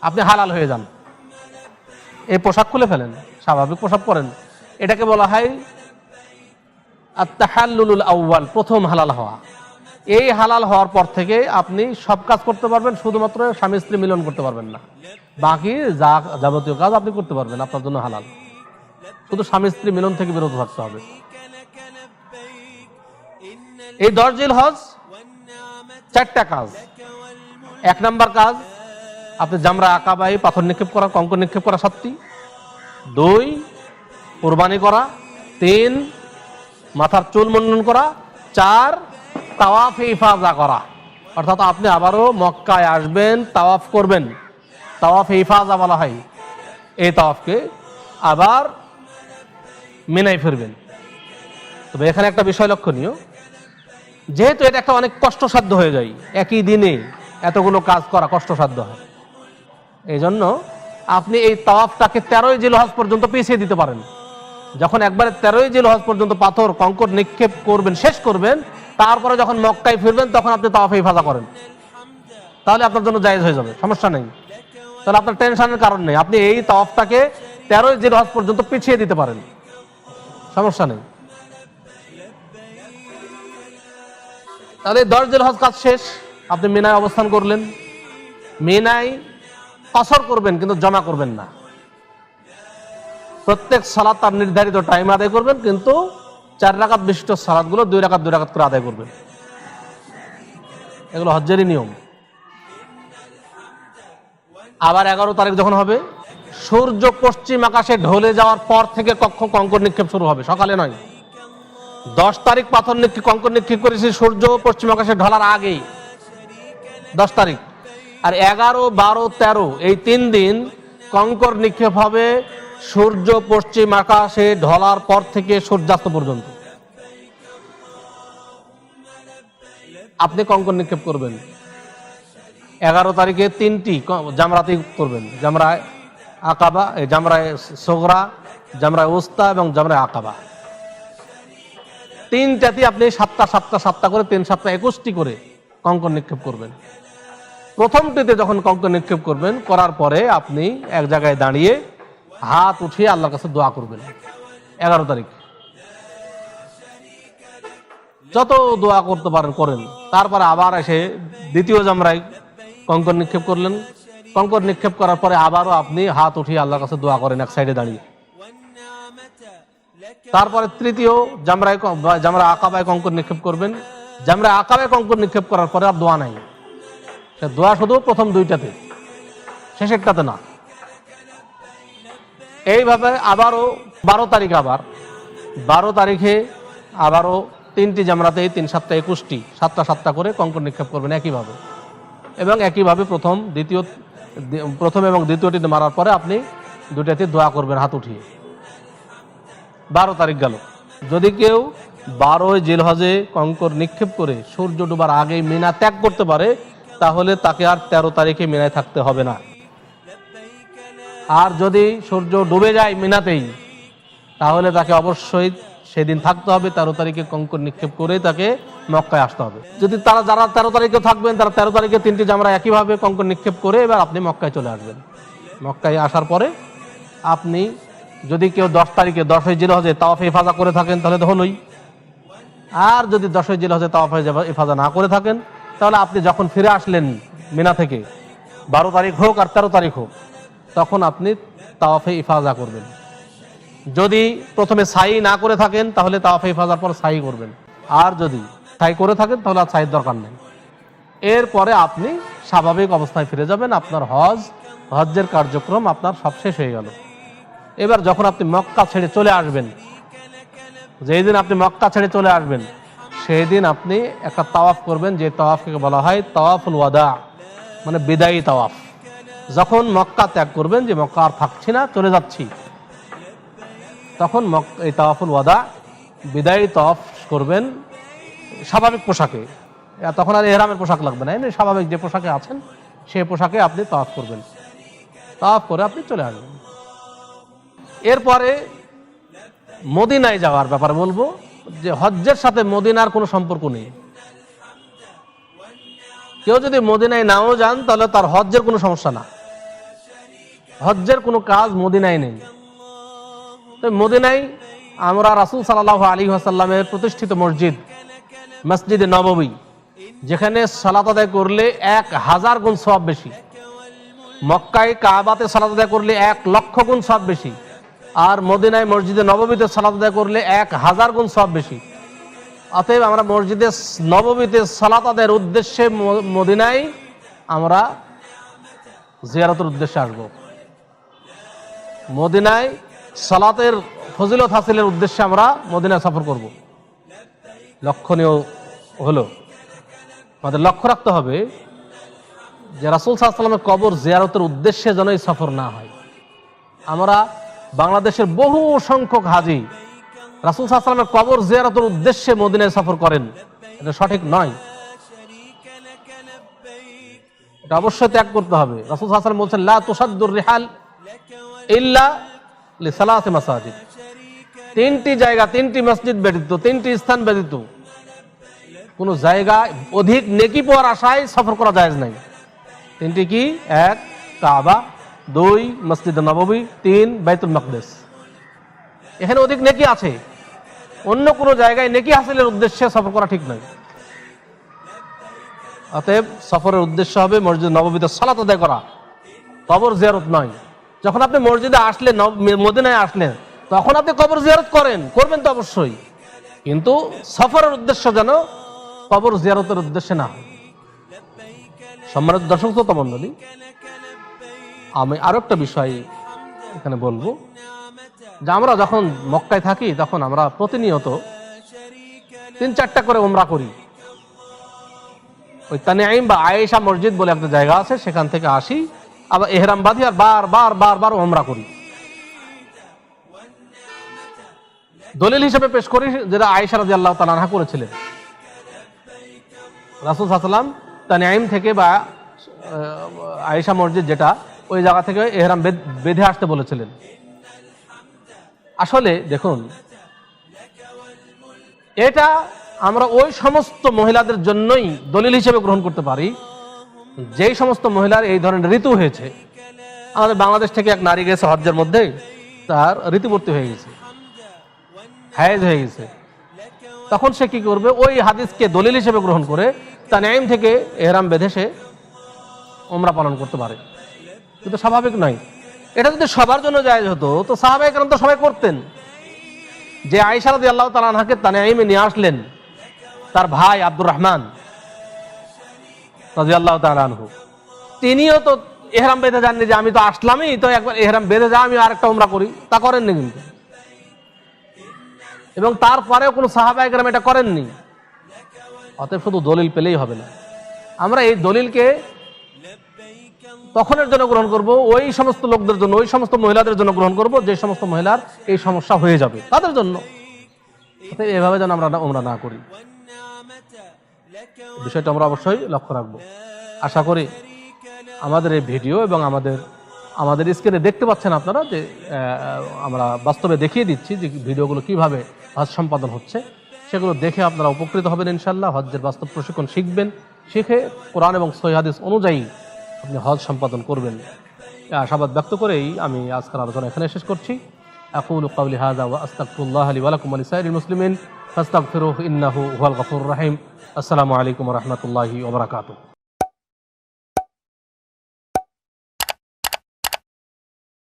আপনি হালাল হয়ে যান। এই পোশাক খুলে ফেলেন, স্বাভাবিক পোশাক পরেন। এটাকে বলা হয় আত-তাহাল্লুলুল আউয়াল, প্রথম হালাল হওয়া। এই হালাল হওয়ার পর থেকে আপনি সব কাজ করতে পারবেন, শুধুমাত্র স্বামী স্ত্রী মিলন করতে পারবেন না। বাকি যা যাবতীয় কাজ আপনি করতে পারবেন, আপনার জন্য হালাল। শুধু স্বামী স্ত্রী মিলন থেকে বিরত থাকতে হবে। এই 10 জিলহজ 4টা কাজ। 1 নাম্বার কাজ, আপনি জামরা আকাবায় পাথর নিক্ষেপ করা, কঙ্কর নিক্ষেপ করা 7টি। 2 কোরবানি করা। 3 মাথার চুল মুন্ডন করা। 4 তাওয়াফে ইফাজা করা, অর্থাৎ আপনি আবারও মক্কায় আসবেন, তাওয়াফ করবেন। তাওয়াফে ইফাজা বলা হয় এই তাওয়াফকে। আবার মিনায় ফিরবেন। তবে এখানে একটা বিষয় লক্ষণীয়, যেহেতু এটা একটা অনেক কষ্টসাধ্য হয়ে যায়, একই দিনে এতগুলো কাজ করা কষ্টসাধ্য হয়, এই জন্য আপনি এই তাওয়াফটাকে 13 জিলহজ পর্যন্ত পিছিয়ে দিতে পারেন। যখন একবারে 13 জিলহজ পর্যন্ত পাথর কঙ্কর নিক্ষেপ করবেন, শেষ করবেন, তারপরে যখন মক্কায় ফিরবেন তখন আপনি তাওয়াফে ইফাজা করেন, তাহলে আপনার জন্য জায়েজ হয়ে যাবে, সমস্যা নেই। তাহলে আপনার টেনশনের কারণ নেই, আপনি এই তাওয়াফটাকে 13 জিলহজ পর্যন্ত পিছিয়ে দিতে পারেন, সমস্যা নেই। তাহলে 10 জিলহজ কাজ শেষ, আপনি মিনায় অবস্থান করলেন। মিনায় কসর করবেন, কিন্তু জমা করবেন না। প্রত্যেক সালাত তার নির্ধারিত টাইম আদায় করবেন, কিন্তু 4 রাকাত বিশিষ্ট সালাতগুলো 2 রাকাত 2 রাকাত করে আদায় করবেন। এগুলো হজ্জেরই নিয়ম। আবার 11 তারিখ যখন হবে, সূর্য পশ্চিম আকাশে ঢলে যাওয়ার পর থেকে কঙ্কর নিক্ষেপ শুরু হবে, সকালে নয়। 10 তারিখ পাথর নিক্ষেপ, কঙ্কর নিক্ষেপ করেছি সূর্য পশ্চিম আকাশে ঢলার আগেই, 10 তারিখ। আর 11, 12, 13 এই 3 দিন কঙ্কর নিক্ষেপ হবে সূর্য পশ্চিম আকাশে ঢলার পর থেকে সূর্যাস্ত পর্যন্ত। আপনি কঙ্কর নিক্ষেপ করবেন। 11 তারিখে 3টি জামরাতি করবেন, জামরায় আকাবা, জামরায় সোগরা জামরায়ে উস্তা এবং জামরায়ে আকাবা। তিনটাতে আপনি সাতটা করে 3 7 21টি করে কঙ্কর নিক্ষেপ করবেন। প্রথমটিতে যখন কঙ্কর নিক্ষেপ করবেন, করার পরে আপনি এক জায়গায় দাঁড়িয়ে হাত উঠিয়ে আল্লাহর কাছে দোয়া করবেন। 11 তারিখ যত দোয়া করতে পারেন করেন। তারপরে আবার এসে দ্বিতীয় জামরায় কঙ্কর নিক্ষেপ করলেন। কঙ্কর নিক্ষেপ করার পরে আবারও আপনি হাত উঠিয়ে আল্লাহর কাছে দোয়া করেন এক সাইডে দাঁড়িয়ে। তারপরে তৃতীয় জামরা আকাবায় কঙ্কর নিক্ষেপ করবেন। জামরা আকাবায় কঙ্কর নিক্ষেপ করার পরে আর দোয়া নাই। সে দোয়া শুধু প্রথম দুইটাতে, শেষেরটাতে না। এইভাবে আবারও 12 তারিখ, আবার 12 তারিখে আবারও 3টি জামরাতেই 3 7 21টি 7টা করে কঙ্কর নিক্ষেপ করবেন একইভাবে। এবং একইভাবে প্রথম এবং দ্বিতীয়টিতে মারার পরে আপনি দুটাতে দোয়া করবেন হাত উঠিয়ে। 12 তারিখ গেল। যদি কেউ 12 জিলহজে কঙ্কর নিক্ষেপ করে সূর্য ডোবার আগেই মিনা ত্যাগ করতে পারে, তাহলে তাকে আর 13 তারিখে মিনায় থাকতে হবে না। আর যদি সূর্য ডুবে যায় মিনাতেই, তাহলে তাকে অবশ্যই সেদিন থাকতে হবে। 13 তারিখে কঙ্কর নিক্ষেপ করে তাকে মক্কায় আসতে হবে। যদি যারা 13 তারিখে থাকবেন, তারা 13 তারিখে 3টি জামরা একইভাবে কঙ্কর নিক্ষেপ করে এবার আপনি মক্কায় চলে আসবেন। মক্কায় আসার পরে আপনি যদি কেউ 10 তারিখে 10 জিলহজে তাওয়াফে ইফাজা করে থাকেন তাহলে তো হলোই। আর যদি 10 জিলহজে তাওয়াফে ইফাজা না করে থাকেন, তাহলে আপনি যখন ফিরে আসলেন মিনা থেকে, 12 তারিখ হোক আর 13 তারিখ হোক, তখন আপনি তাওয়াফে ইফাজা করবেন। যদি প্রথমে সাই না করে থাকেন তাহলে তাওয়াফে ইফাজার পর সাই করবেন। আর যদি সাই করে থাকেন তাহলে আর সাইয়ের দরকার নেই। এরপরে আপনি স্বাভাবিক অবস্থায় ফিরে যাবেন। আপনার হজ্জের কার্যক্রম আপনার সব শেষ হয়ে গেল। এবার যখন আপনি মক্কা ছেড়ে চলে আসবেন, যেই দিন আপনি মক্কা ছেড়ে চলে আসবেন, সেই দিন আপনি একটা তাওয়াফ করবেন, যে তাওয়াফকে বলা হয় তাওয়াফুল ওয়াদা, মানে বিদায়ী তাওয়াফ। যখন মক্কা ত্যাগ করবেন, যে মক্কা আর থাকছি না, চলে যাচ্ছি, তখন এই তাওয়াফুল ওয়াদা, বিদায়ী তাওয়াফ করবেন স্বাভাবিক পোশাকে। তখন আর ইহরামের পোশাক লাগবে না, এমনি স্বাভাবিক যে পোশাকে আছেন সেই পোশাকে আপনি তাওয়াফ করবেন। তাওয়াফ করে আপনি চলে আসবেন। এরপরে মদিনায় যাওয়ার ব্যাপারে বলবো, যে হজ্জের সাথে মদিনার কোনো সম্পর্ক নেই। কেউ যদি মদিনায় নাও যান তাহলে তার হজ্জের কোনো সমস্যা না। হজ্জের কোনো কাজ মদিনায় নেই। তো মদিনায় আমরা রাসূল সাল্লাল্লাহু আলাইহি ওয়াসাল্লামের প্রতিষ্ঠিত মসজিদে নববী, যেখানে সালাত আদায় করলে 1000 গুণ সওয়াব বেশি, মক্কায় কাবাতে সালাত আদায় করলে 1,00,000 গুণ সওয়াব বেশি, আর মদিনায় মসজিদে নববীতে সালাত আদায় করলে 1000 গুণ সওয়াব বেশি। অতএব আমরা মসজিদে নববীতে সালাত আদায়ের উদ্দেশ্যে মদিনায় আমরা জিয়ারতের উদ্দেশ্যে আসব। মদিনায় সালাতের ফজিলত হাসিলের উদ্দেশ্যে আমরা মদিনায় সফর করব। লক্ষণীয় হলো আমাদের লক্ষ্য রাখতে হবে যে রাসূল সাল্লাল্লাহু আলাইহি ওয়াসাল্লামের কবর জিয়ারতের উদ্দেশ্যে যেন এই সফর না হয়। আমরা বাংলাদেশের বহু সংখ্যক হাজি রাসূল সাল্লাল্লাহু আলাইহি ওয়াসাল্লামের কবর জিয়ারতের উদ্দেশ্যে মদিনায় সফর করেন, এটা সঠিক নয়। এটা অবশ্যই ত্যাগ করতে হবে। রাসূল সাল্লাল্লাহু আলাইহি ওয়াসাল্লাম বলেছেন, লা তুসাদ্দুর রিহাল ইল্লা লিসালাসি মাসাজিদ। 3টি জায়গা, 3টি মসজিদ ব্যতীত, 3টি স্থান ব্যতীত কোন জায়গায় অধিক নেকি পাওয়ার আশায় সফর করা জায়েজ নাই। 3টি কি? 1 কাবা, 2 মসজিদে নববী, 3 বাইতুল মাকদিস। এখানে অধিক নেকি আছে, অন্য কোনো জায়গায় নেকি হাসিলের উদ্দেশ্যে সফর করা ঠিক নয়। অতএব সফরের উদ্দেশ্য হবে মসজিদ নববীতে সালাত আদায় করা, কবর জিয়ারত নয়। যখন আপনি মসজিদে আসলেন, মদিনায় আসলেন, তখন আপনি কবর জিয়ারত করবেন তো অবশ্যই, কিন্তু সফরের উদ্দেশ্য যেন কবর জিয়ারতের উদ্দেশ্যে না হয়। সম্মানিত দর্শক শ্রোতা মণ্ডলী, আমি আরো একটা বিষয় এখানে বলবো, যে আমরা যখন মক্কায় থাকি তখন আমরা প্রতিনিয়ত 3-4টা করে উমরা করি। ওই তানঈম বা আয়েশা মসজিদ বলে একটা জায়গা আছে, সেখান থেকে আসি, আবার ইহরাম বাঁধি আর বারবার উমরা করি। দলিল হিসেবে পেশ করি যেটা আয়েশা রাদিয়াল্লাহু তাআলা আনহা করেছিলেন। রাসূল সাল্লাল্লাহু আলাইহি ওয়াসাল্লাম তানঈম থেকে বা আয়েশা মসজিদ যেটা, ওই জায়গা থেকে ইহরাম বেঁধে আসতে বলেছিলেন। আসলে দেখুন, এটা আমরা ওই সমস্ত মহিলাদের জন্যই দলিল হিসেবে গ্রহণ করতে পারি যেই সমস্ত মহিলার এই ধরনের ঋতু হয়েছে। আমাদের বাংলাদেশ থেকে এক নারী গেছে হজ্জের মধ্যে, তার ঋতুবর্তী হয়ে গেছে, হায়েজ হয়ে গেছে। তখন সে কি করবে? ওই হাদিসকে দলিল হিসেবে গ্রহণ করে তানঈম থেকে ইহরাম বেঁধে সে উমরা পালন করতে পারে। কিন্তু স্বাভাবিক নয়। এটা যদি সবার জন্য জায়েজ হতো তো সাহাবায়ে কেরাম তো সবাই করতেন। যে আয়েশা রাদিয়াল্লাহু তাআলা আনহাকে তানঈমে নিয়ে আসলেন তার ভাই আব্দুর রহমান রাদিয়াল্লাহু তাআলা আনহু, তিনিও তো ইহরাম বেঁধে যাননি যে আমি তো আসলামই, তো একবার ইহরাম বেঁধে যা আমি আরেকটা উমরা করি, তা করেননি কিন্তু। এবং তারপরেও কোনো সাহাবায়ে কেরাম এটা করেননি। অতএব শুধু দলিল পেলেই হবে না, আমরা এই দলিলকে তখনের জন্য গ্রহণ করব, ওই সমস্ত লোকদের জন্য, ওই সমস্ত মহিলাদের জন্য গ্রহণ করব যে সমস্ত মহিলার এই সমস্যা হয়ে যাবে তাদের জন্য। এভাবে যেন আমরা না করি, বিষয়টা আমরা অবশ্যই লক্ষ্য রাখবো। আশা করি আমাদের এই ভিডিও এবং আমাদের স্ক্রিনে দেখতে পাচ্ছেন আপনারা যে আমরা বাস্তবে দেখিয়ে দিচ্ছি যে ভিডিওগুলো কিভাবে হজ সম্পাদন হচ্ছে, সেগুলো দেখে আপনারা উপকৃত হবেন ইনশাআল্লাহ। হজ্জের বাস্তব প্রশিক্ষণ শিখবেন, শিখে কোরআন এবং সহিহ হাদিস অনুযায়ী আপনি হজ সম্পাদন করবেন। আশাবাদ ব্যক্ত করেই আমি আজকের আলোচনা এখানে শেষ করছি। আকুলু কাওলি হাযা ওয়া আস্তাগফিরুল্লাহ লি ওয়া লাকুম ওয়া লিসাইরিল মুসলিমিন ফাস্তাগফিরুহু ইন্নাহু হুয়াল গফুরুর রহিম। আসসালামু আলাইকুম ওয়া রাহমাতুল্লাহি ওয়া বারাকাতুহু।